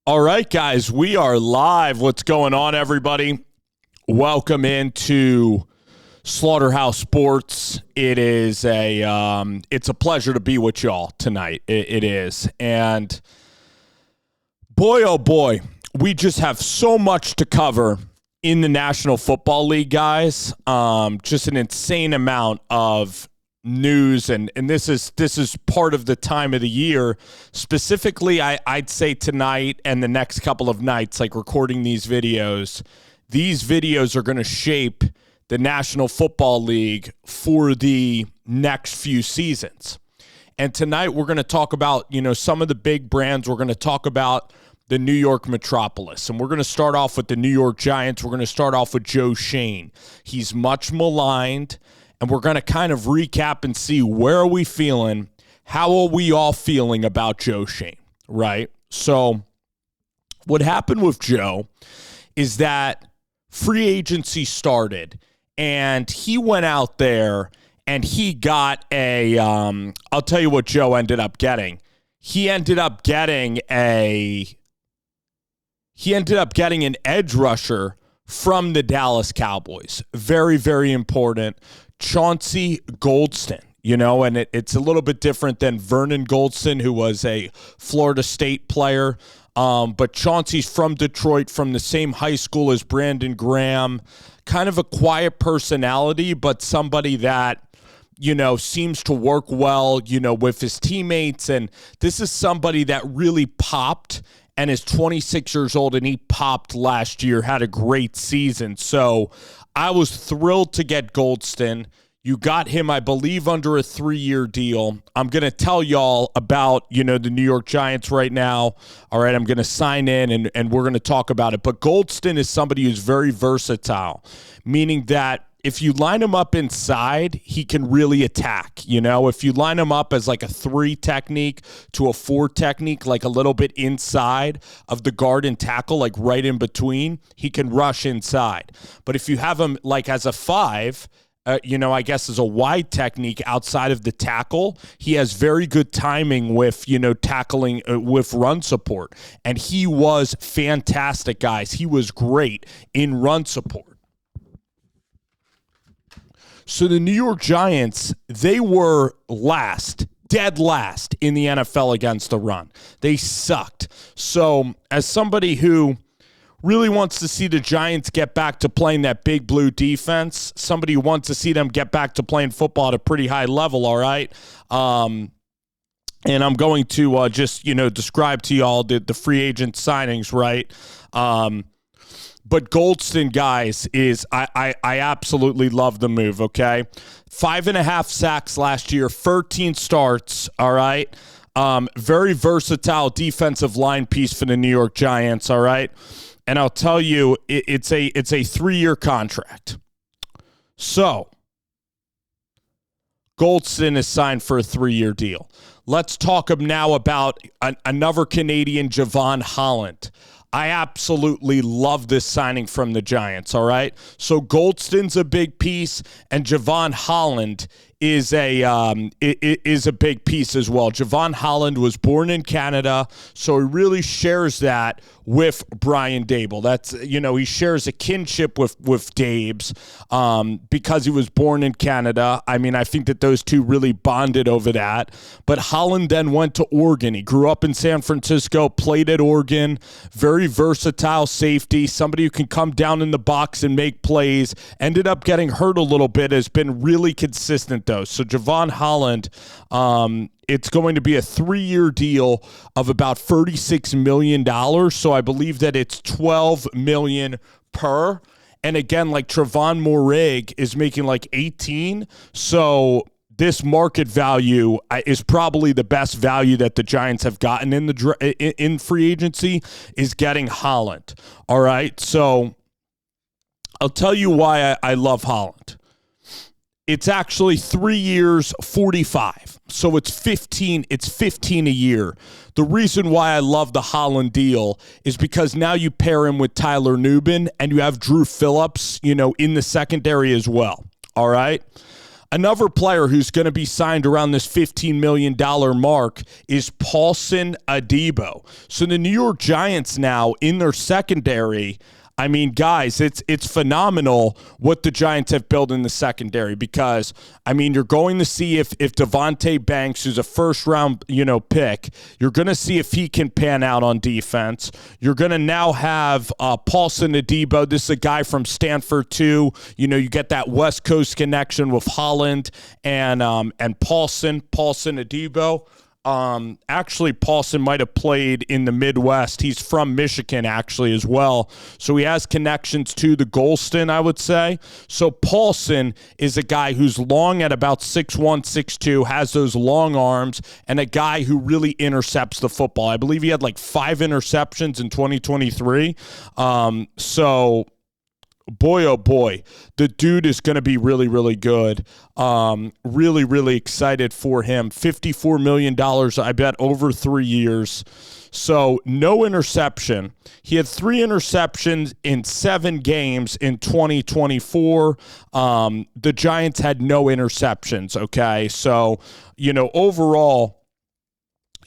All right, guys, we are live. What's going on, everybody? Welcome into Slaughterhouse Sports. It's a pleasure to be with y'all tonight. It is. And boy, oh boy, we just have so much to cover in the National Football League, guys. Just an insane amount of news, and this is part of the time of the year. Specifically, I'd say tonight and the next couple of nights, like recording these videos are going to shape the National Football League for the next few seasons. And tonight we're going to talk about, some of the big brands. We're going to talk about the New York metropolis. And we're going to start off with the New York Giants. We're going to start off with Joe Schoen. He's much maligned. And we're going to kind of recap and see where are we feeling, how are we all feeling about Joe Schoen, right? So what happened with Joe is that free agency started, and he went out there and he got I'll tell you what Joe ended up getting. He ended up getting an edge rusher from the Dallas Cowboys. Very, very important. Chauncey Golston, and it's a little bit different than Vernon Golston, who was a Florida State player. But Chauncey's from Detroit, from the same high school as Brandon Graham. Kind of a quiet personality, but somebody that, seems to work well, with his teammates. And this is somebody that really popped and is 26 years old, and he popped last year, had a great season. So I was thrilled to get Golston. You got him, I believe, under a 3-year deal. I'm going to tell y'all about, the New York Giants right now. All right, I'm going to sign in, and we're going to talk about it. But Golston is somebody who's very versatile, meaning that if you line him up inside, he can really attack. If you line him up as like a 3 technique to a 4 technique, like a little bit inside of the guard and tackle, like right in between, he can rush inside. But if you have him like as a 5, I guess as a wide technique outside of the tackle, he has very good timing with, tackling with run support. And he was fantastic, guys. He was great in run support. So the New York Giants, they were dead last in the NFL against the run. They sucked. So as somebody who really wants to see the Giants get back to playing that big blue defense, somebody who wants to see them get back to playing football at a pretty high level, all right? And I'm going to just, describe to y'all the free agent signings, right? But Golston, guys, is I absolutely love the move, okay? 5.5 sacks last year, 13 starts, all right? Very versatile defensive line piece for the New York Giants, all right? And I'll tell you, it's a 3-year contract. So Golston is signed for a 3-year deal. Let's talk now about another Canadian, Jevon Holland. I absolutely love this signing from the Giants, all right? So Golston's a big piece, and Jevon Holland is a big piece as well. Jevon Holland was born in Canada, so he really shares that with Brian Daboll. That's, he shares a kinship with Dabes because he was born in Canada. I mean, I think that those two really bonded over that. But Holland then went to Oregon. He grew up in San Francisco, played at Oregon, very versatile safety, somebody who can come down in the box and make plays. Ended up getting hurt a little bit, has been really consistent though. So Jevon Holland, it's going to be a 3-year deal of about $36 million. So I believe that it's $12 million per. And again, like Trevon Moehrig is making like 18. So this market value is probably the best value that the Giants have gotten in free agency, is getting Holland. All right. So I'll tell you why I love Holland. It's actually 3 years, 45. So it's 15 a year. The reason why I love the Holland deal is because now you pair him with Tyler Nubin and you have Drew Phillips, in the secondary as well. All right. Another player who's going to be signed around this $15 million mark is Paulson Adebo. So the New York Giants now in their secondary, I mean, guys, it's phenomenal what the Giants have built in the secondary because, I mean, you're going to see if Devontae Banks, who's a first-round, pick, you're going to see if he can pan out on defense. You're going to now have Paulson Adebo. This is a guy from Stanford, too. You get that West Coast connection with Holland and Paulson Adebo. Actually, Paulson might have played in the Midwest. He's from Michigan, actually, as well. So he has connections to the Golston, I would say. So Paulson is a guy who's long at about 6'1", 6'2", has those long arms, and a guy who really intercepts the football. I believe he had like 5 interceptions in 2023. So boy, oh boy, the dude is going to be really, really good. Really, really excited for him. $54 million, I bet, over 3 years. So no interception. He had 3 interceptions in 7 games in 2024. The Giants had no interceptions, okay? So, overall,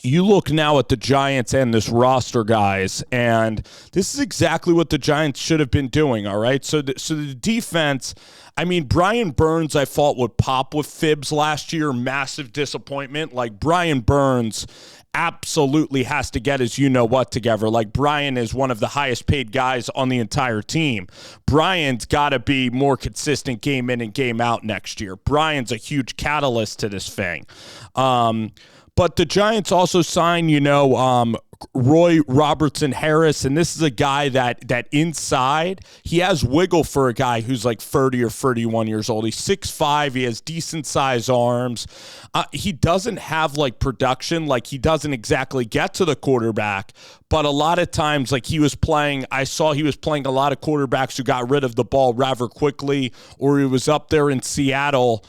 you look now at the Giants and this roster, guys, and this is exactly what the Giants should have been doing, all right? So the defense, I mean, Brian Burns, I thought, would pop with fibs last year. Massive disappointment. Like, Brian Burns absolutely has to get his you-know-what together. Like, Brian is one of the highest-paid guys on the entire team. Brian's got to be more consistent game in and game out next year. Brian's a huge catalyst to this thing. But the Giants also signed, Roy Robertson Harris, and this is a guy that inside, he has wiggle for a guy who's like 30 or 31 years old. He's 6'5", he has decent size arms. He doesn't have like production, like he doesn't exactly get to the quarterback, but a lot of times like I saw he was playing a lot of quarterbacks who got rid of the ball rather quickly, or he was up there in Seattle.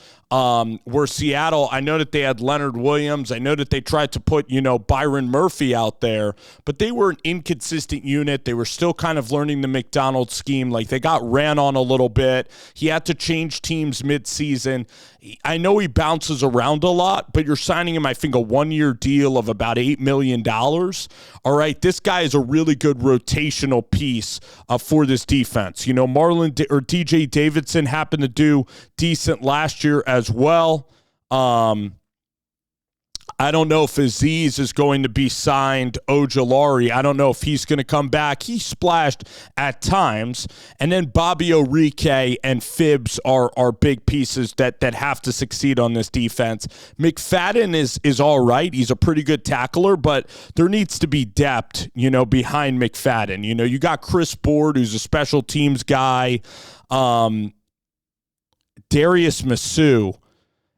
Where Seattle, I know that they had Leonard Williams. I know that they tried to put, Byron Murphy out there, but they were an inconsistent unit. They were still kind of learning the McDonald scheme. Like, they got ran on a little bit. He had to change teams midseason. I know he bounces around a lot, but you're signing him, I think, a 1-year deal of about $8 million. All right, this guy is a really good rotational piece for this defense. Marlon or DJ Davidson happened to do decent last year as well. I don't know if Aziz is going to be signed. Ojolari, I don't know if he's going to come back. He splashed at times. And then Bobby Orike and Phibbs are big pieces that have to succeed on this defense. McFadden is all right. He's a pretty good tackler, but there needs to be depth, behind McFadden. You got Chris Board, who's a special teams guy. Darius Masu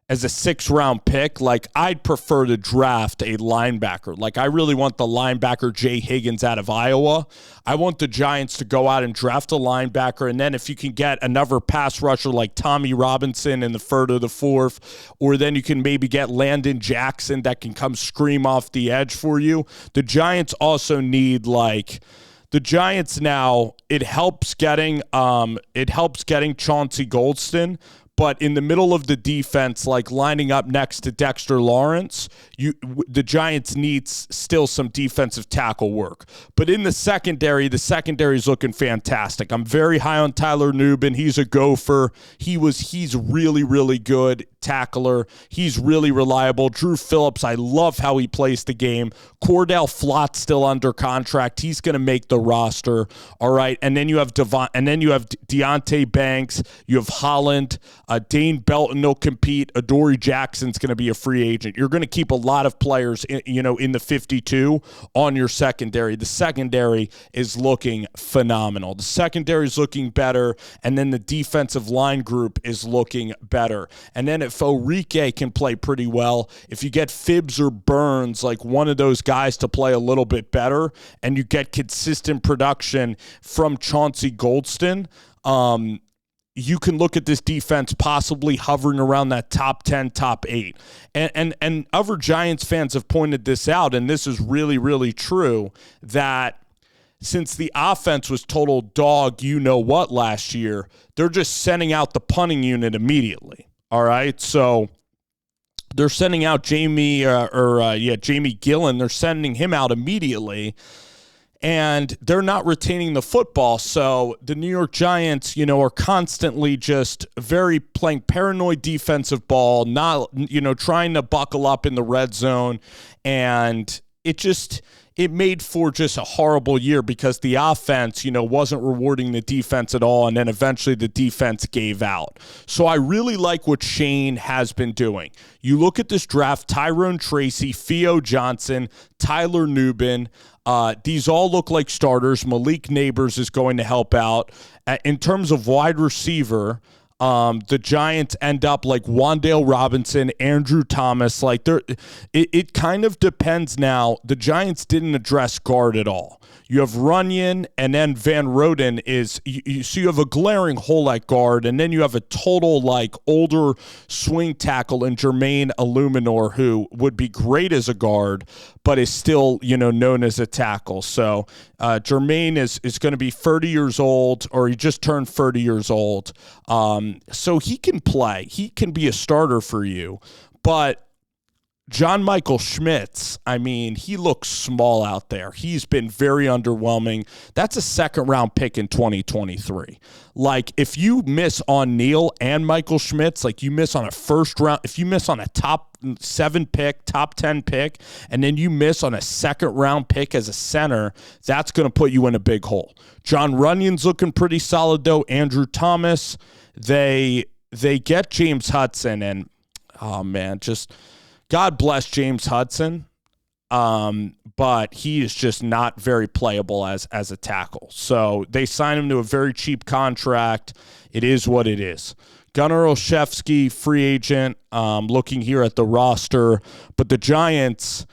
as a 6th-round pick. Like, I'd prefer to draft a linebacker. Like, I really want the linebacker Jay Higgins out of Iowa. I want the Giants to go out and draft a linebacker, and then if you can get another pass rusher like Tommy Robinson in the 3rd or the 4th, or then you can maybe get Landon Jackson that can come scream off the edge for you. The Giants also need, the Giants now, it helps getting Chauncey Golston, but in the middle of the defense, like lining up next to Dexter Lawrence, the Giants need still some defensive tackle work. But in the secondary is looking fantastic. I'm very high on Tyler Nubin. He's a gopher. He's really, really good tackler. He's really reliable. Drew Phillips, I love how he plays the game. Cordell Flott's still under contract. He's going to make the roster. All right. And then you have Deontay Banks. You have Holland. Dane Belton will compete. Adoree Jackson's going to be a free agent. You're going to keep a lot of players, in the 52 on your secondary. The secondary is looking phenomenal. The secondary is looking better, and then the defensive line group is looking better. And then if Orike can play pretty well, if you get Phibbs or Burns, like one of those guys to play a little bit better, and you get consistent production from Chauncey Golston, you can look at this defense possibly hovering around that top 10, top 8. And other Giants fans have pointed this out, and this is really, really true, that since the offense was total dog you-know-what last year, they're just sending out the punting unit immediately. All right, so they're sending out Jamie Gillen. They're sending him out immediately, and they're not retaining the football. So the New York Giants, are constantly just very playing paranoid defensive ball, not, trying to buckle up in the red zone. And it made for just a horrible year because the offense, wasn't rewarding the defense at all. And then eventually the defense gave out. So I really like what Schoen has been doing. You look at this draft, Tyrone Tracy, Theo Johnson, Tyler Nubin. These all look like starters. Malik Neighbors is going to help out. In terms of wide receiver, the Giants end up like Wan'Dale Robinson, Andrew Thomas. It kind of depends now. The Giants didn't address guard at all. You have Runyon, and then Van Roden so you have a glaring hole at guard, and then you have a total older swing tackle in Jermaine Illuminor, who would be great as a guard, but is still known as a tackle. So Jermaine is going to be 30 years old, or he just turned 30 years old. So he can play. He can be a starter for you, but John Michael Schmitz, he looks small out there. He's been very underwhelming. That's a second-round pick in 2023. If you miss on Neal and Michael Schmitz, you miss on a first-round, if you miss on a top 7 pick, top 10 pick, and then you miss on a second-round pick as a center, that's going to put you in a big hole. John Runyon's looking pretty solid, though. Andrew Thomas, they get James Hudson, and, God bless James Hudson, but he is just not very playable as a tackle. So they sign him to a very cheap contract. It is what it is. Gunnar Olszewski, free agent, looking here at the roster. But the Giants,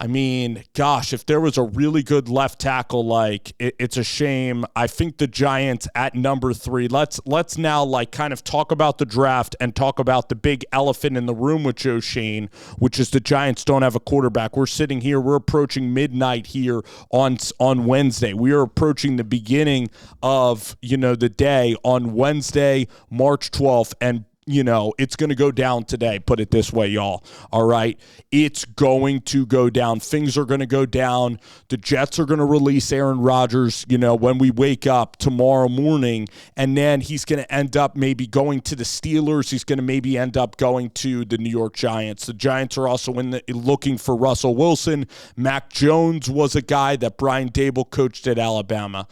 if there was a really good left tackle, it's a shame. I think the Giants at number 3. Let's now kind of talk about the draft and talk about the big elephant in the room with Joe Schoen, which is the Giants don't have a quarterback. We're sitting here, we're approaching midnight here on Wednesday. We are approaching the beginning of the day on Wednesday, March 12th, and it's going to go down today. Put it this way, y'all. All right. It's going to go down. Things are going to go down. The Jets are going to release Aaron Rodgers, when we wake up tomorrow morning. And then he's going to end up maybe going to the Steelers. He's going to maybe end up going to the New York Giants. The Giants are also looking for Russell Wilson. Mac Jones was a guy that Brian Dable coached at Alabama.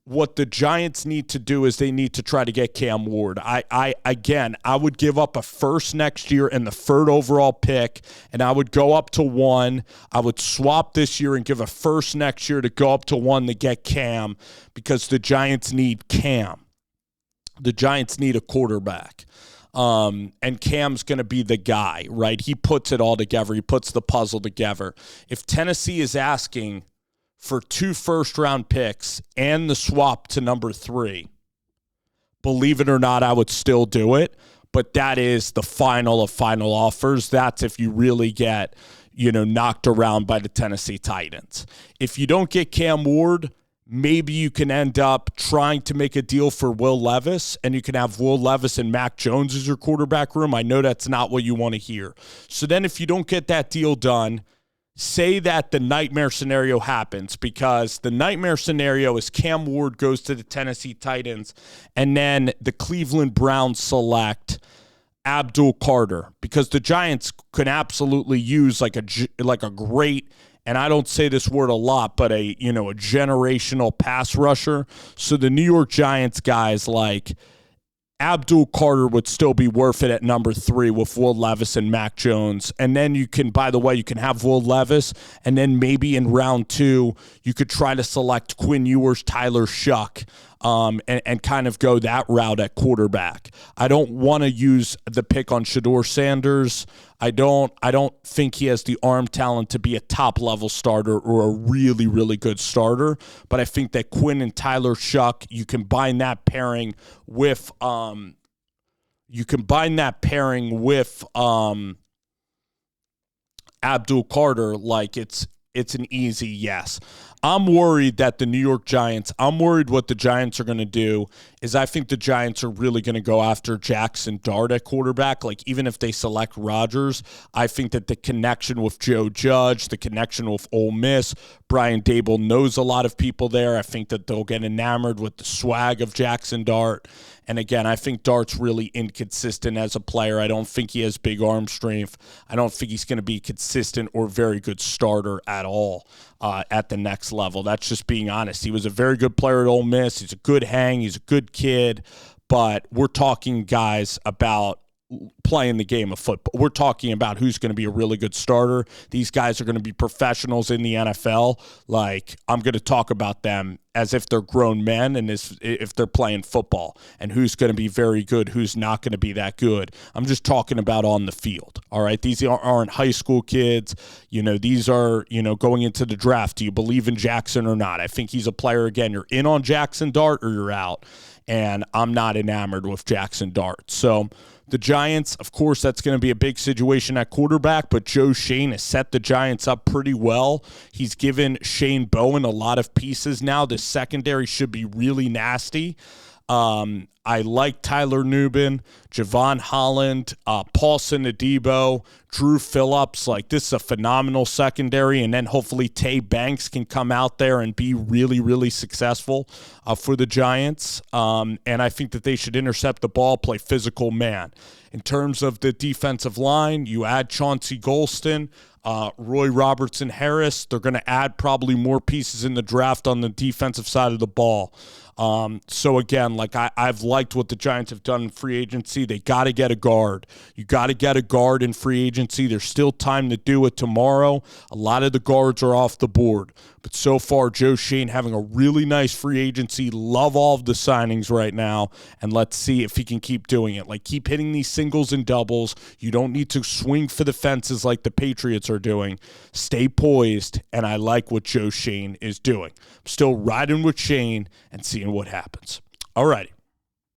What the Giants need to do is they need to try to get Cam Ward. I would give up a first next year and the 3rd overall pick, and I would go up to 1. I would swap this year and give a first next year to go up to 1 to get Cam, because the Giants need Cam. The Giants need a quarterback. And Cam's going to be the guy, right? He puts it all together. He puts the puzzle together. If Tennessee is asking for 2 first-round picks and the swap to number 3, believe it or not, I would still do it. But that is the final of final offers. That's if you really get, knocked around by the Tennessee Titans. If you don't get Cam Ward, maybe you can end up trying to make a deal for Will Levis, and you can have Will Levis and Mac Jones as your quarterback room. I know that's not what you want to hear. So then if you don't get that deal done, say that the nightmare scenario happens, because the nightmare scenario is Cam Ward goes to the Tennessee Titans, and then the Cleveland Browns select Abdul Carter, because the Giants could absolutely use like a great, and I don't say this word a lot, but a generational pass rusher. So the New York Giants guys like Abdul Carter would still be worth it at number 3 with Will Levis and Mac Jones. And then you can have Will Levis, and then maybe in round 2, you could try to select Quinn Ewers, Tyler Shuck, and kind of go that route at quarterback. I don't want to use the pick on Shedeur Sanders. I don't think he has the arm talent to be a top-level starter or a really, really good starter. But I think that Quinn and Tyler Shuck, you combine that pairing with Abdul Carter, like it's an easy yes. I'm worried that the New York Giants, I'm worried what the Giants are going to do is I think the Giants are really going to go after Jackson Dart at quarterback. Like, even if they select Rodgers, I think that the connection with Joe Judge, the connection with Ole Miss, Brian Dable knows a lot of people there. I think that they'll get enamored with the swag of Jackson Dart. And again, I think Dart's really inconsistent as a player. I don't think he has big arm strength. I don't think he's going to be consistent or very good starter at all at the next level. That's just being honest. He was a very good player at Ole Miss. He's a good hang. He's a good kid. But we're talking, guys, about playing the game of football. We're talking about who's going to be a really good starter. These guys are going to be professionals in the NFL. Like, I'm going to talk about them as if they're grown men and as if they're playing football, and who's going to be very good, who's not going to be that good. I'm just talking about on the field, all right? These aren't high school kids. These are, going into the draft. Do you believe in Jackson or not? I think he's a player, again, you're in on Jackson Dart or you're out, and I'm not enamored with Jackson Dart. So the Giants, of course, that's going to be a big situation at quarterback, but Joe Schoen has set the Giants up pretty well. He's given Shane Bowen a lot of pieces now. The secondary should be really nasty. I like Tyler Nubin, Jevon Holland, Paulson, Adebo, Drew Phillips. Like, this is a phenomenal secondary, and then hopefully Tay Banks can come out there and be really, really successful for the Giants. And I think that they should intercept the ball, play physical man. In terms of the defensive line, you add Chauncey Golston, Roy Robertson Harris. They're going to add probably more pieces in the draft on the defensive side of the ball. So again, like I've liked what the Giants have done in free agency. They got to get a guard. You got to get a guard in free agency. There's still time to do it tomorrow. A lot of the guards are off the board. But so far, Joe Schoen having a really nice free agency. Love all of the signings right now. And let's see if he can keep doing it. Like, keep hitting these singles and doubles. You don't need to swing for the fences like the Patriots are doing. Stay poised. And I like what Joe Schoen is doing. I'm still riding with Shane and seeing what happens. All righty.